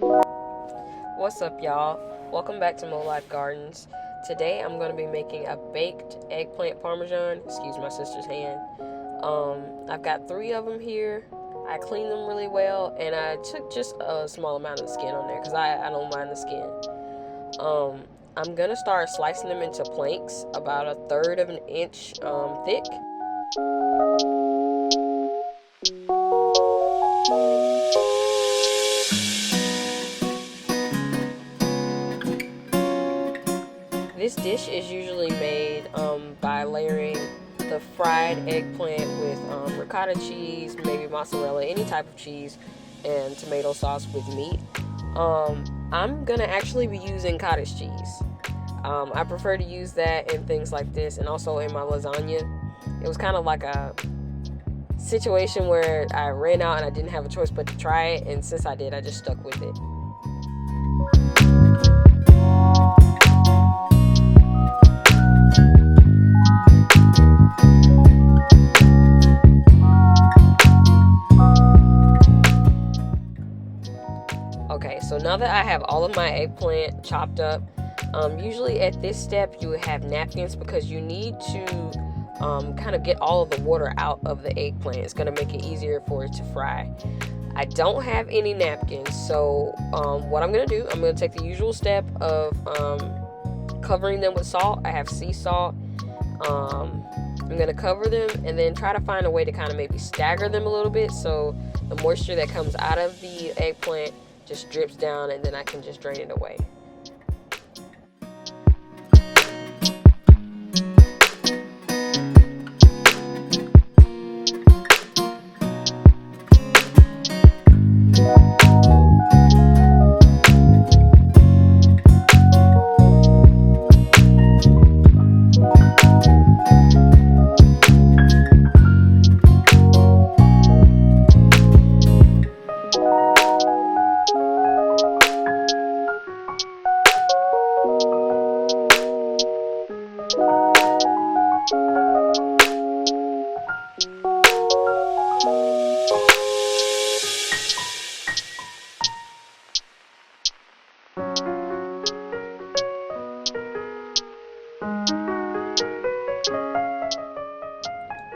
What's up, y'all? Welcome back to Mo Life Gardens. Today I'm going to be making a baked eggplant parmesan. Excuse my sister's hand. I've got 3 of them here. I cleaned them really well, and I took just a small amount of the skin on there because I don't mind the skin. I'm going to start slicing them into planks about 1/3 of an inch thick. This dish is usually made by layering the fried eggplant with ricotta cheese, maybe mozzarella, any type of cheese, and tomato sauce with meat. I'm gonna actually be using cottage cheese. I prefer to use that in things like this, and also in my lasagna. It was kind of like a situation where I ran out and I didn't have a choice but to try it, and since I did, I just stuck with it. Okay, so now that I have all of my eggplant chopped up, usually at this step you would have napkins because you need to kind of get all of the water out of the eggplant. It's going to make it easier for it to fry. I don't have any napkins, so what I'm going to do, I'm going to take the usual step of covering them with salt. I have sea salt. I'm going to cover them and then try to find a way to kind of maybe stagger them a little bit so the moisture that comes out of the eggplant just drips down, and then I can just drain it away.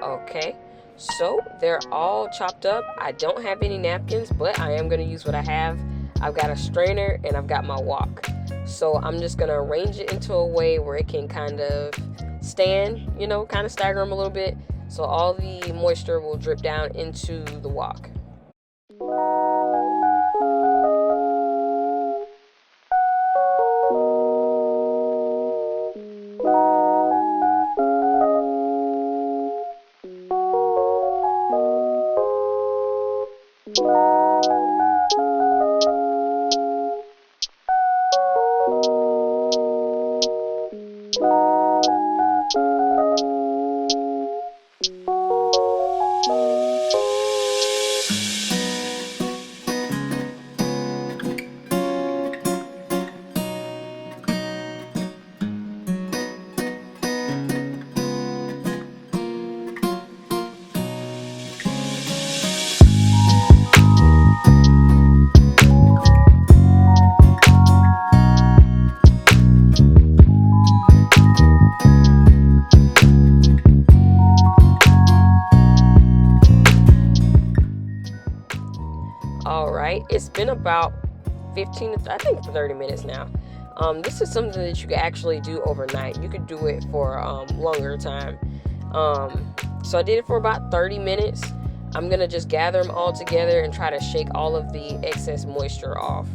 Okay, so they're all chopped up. I don't have any napkins, but I am going to use what I have. I've got a strainer and I've got my wok. So I'm just going to arrange it into a way where it can kind of stand, kind of stagger them a little bit. So all the moisture will drip down into the wok. Alright, it's been about 15 to 30 minutes now. This is something that you can actually do overnight. You could do it for longer time. So I did it for about 30 minutes. I'm going to just gather them all together and try to shake all of the excess moisture off.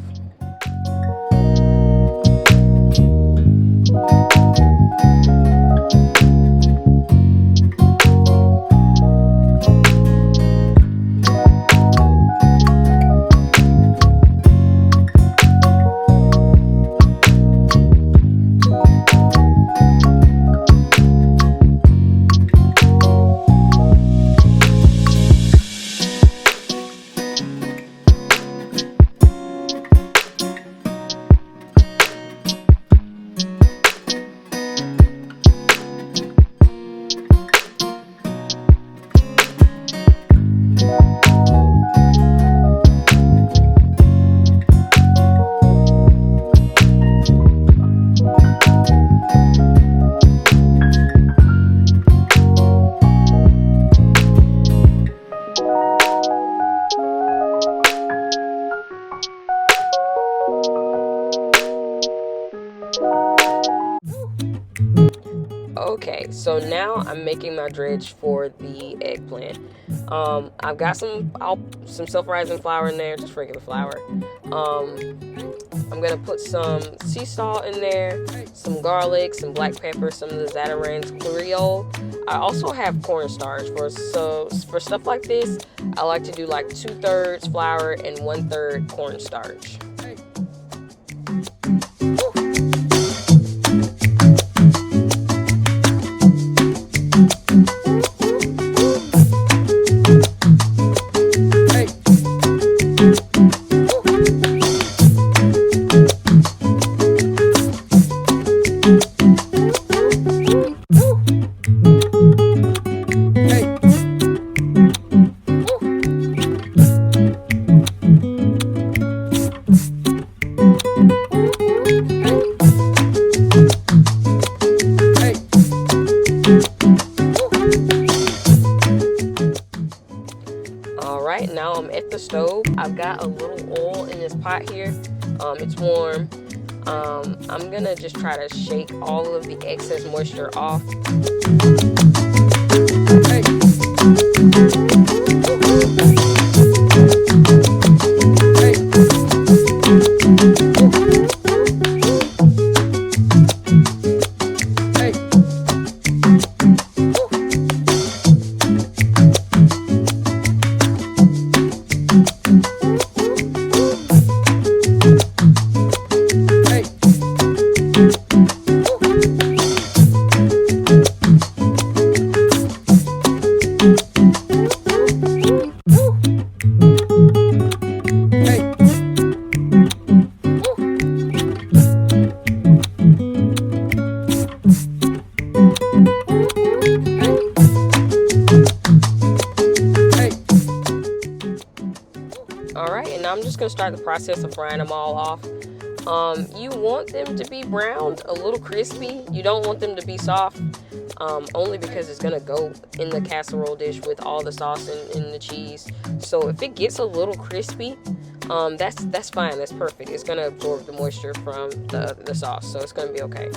Okay, so now I'm making my dredge for the eggplant. I've got some self-rising flour in there, just regular flour. I'm gonna put some sea salt in there, some garlic, some black pepper, some of the Zatarain's Creole. I also have cornstarch for stuff like this. I like to do like 2/3 flour and 1/3 cornstarch. Alright, now I'm at the stove. I've got a little oil in this pot here. It's warm. I'm gonna just try to shake all of the excess moisture off. Alright, and now I'm just going to start the process of frying them all off. You want them to be browned, a little crispy. You don't want them to be soft, only because it's going to go in the casserole dish with all the sauce and the cheese. So if it gets a little crispy, that's fine, that's perfect. It's going to absorb the moisture from the sauce, so it's going to be okay.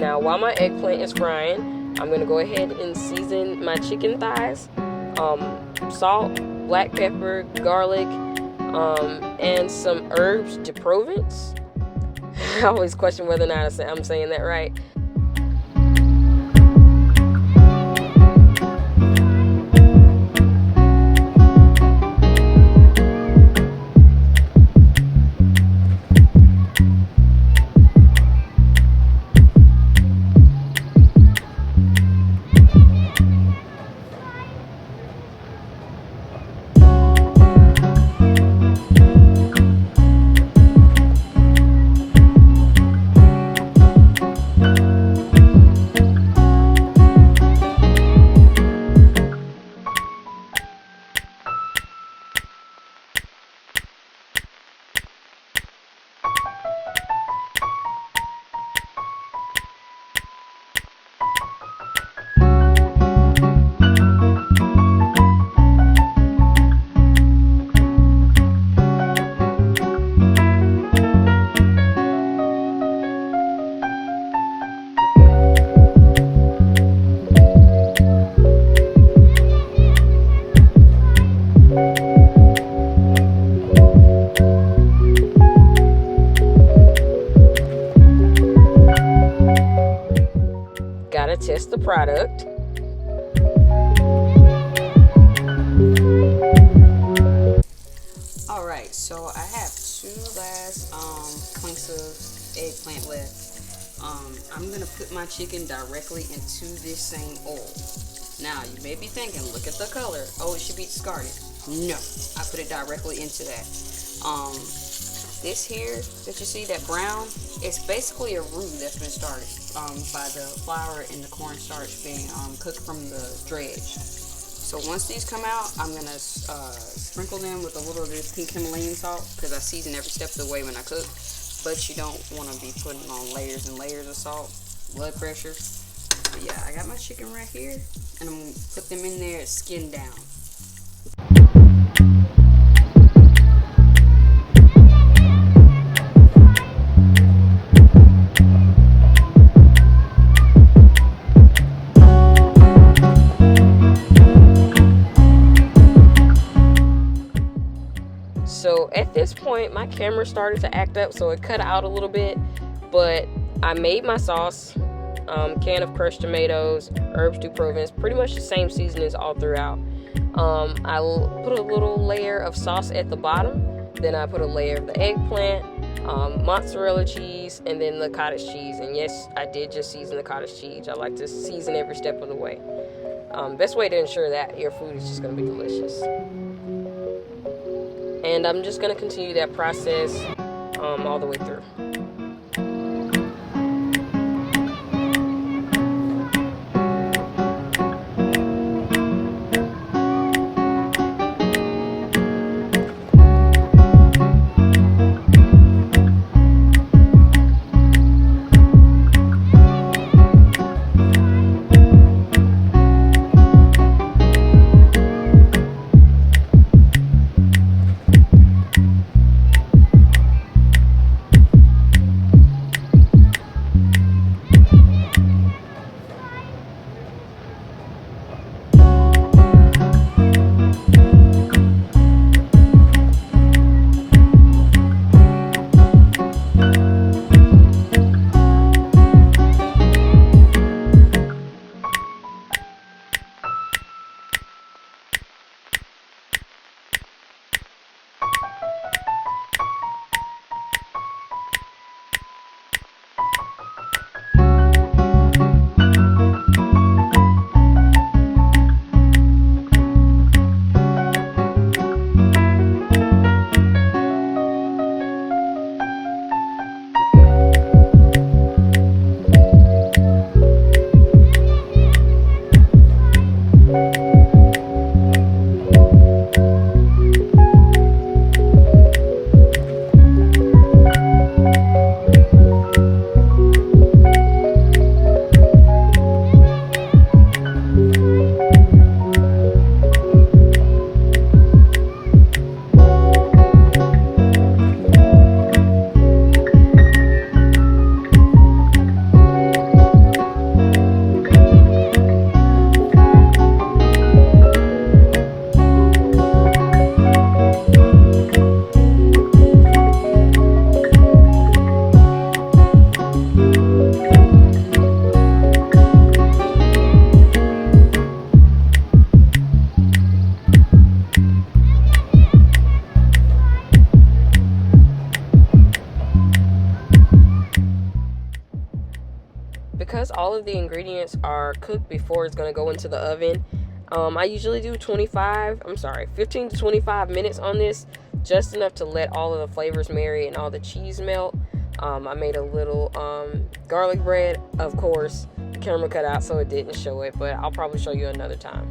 Now, while my eggplant is frying, I'm going to go ahead and season my chicken thighs. Salt, black pepper, garlic, and some herbs de Provence. I always question whether or not I'm saying that right. product. Alright, so I have 2 last planks of eggplant left. I'm going to put my chicken directly into this same oil. Now, you may be thinking, look at the color. Oh, it should be discarded. No, I put it directly into that. This here that you see, that brown, it's basically a roux that's been started by the flour and the cornstarch being cooked from the dredge. So once these come out, I'm going to sprinkle them with a little of this pink Himalayan salt, because I season every step of the way when I cook. But you don't want to be putting on layers and layers of salt, blood pressure. But yeah, I got my chicken right here, and I'm going to put them in there skin down. So at this point, my camera started to act up, so it cut out a little bit, but I made my sauce, can of crushed tomatoes, herbs du Provence, pretty much the same seasonings all throughout. I put a little layer of sauce at the bottom, then I put a layer of the eggplant, mozzarella cheese, and then the cottage cheese. And yes, I did just season the cottage cheese. I like to season every step of the way. Best way to ensure that your food is just going to be delicious. And I'm just going to continue that process all the way through. Because all of the ingredients are cooked before it's going to go into the oven, I usually do 15 to 25 minutes on this, just enough to let all of the flavors marry and all the cheese melt. I made a little garlic bread. Of course, the camera cut out so it didn't show it, but I'll probably show you another time.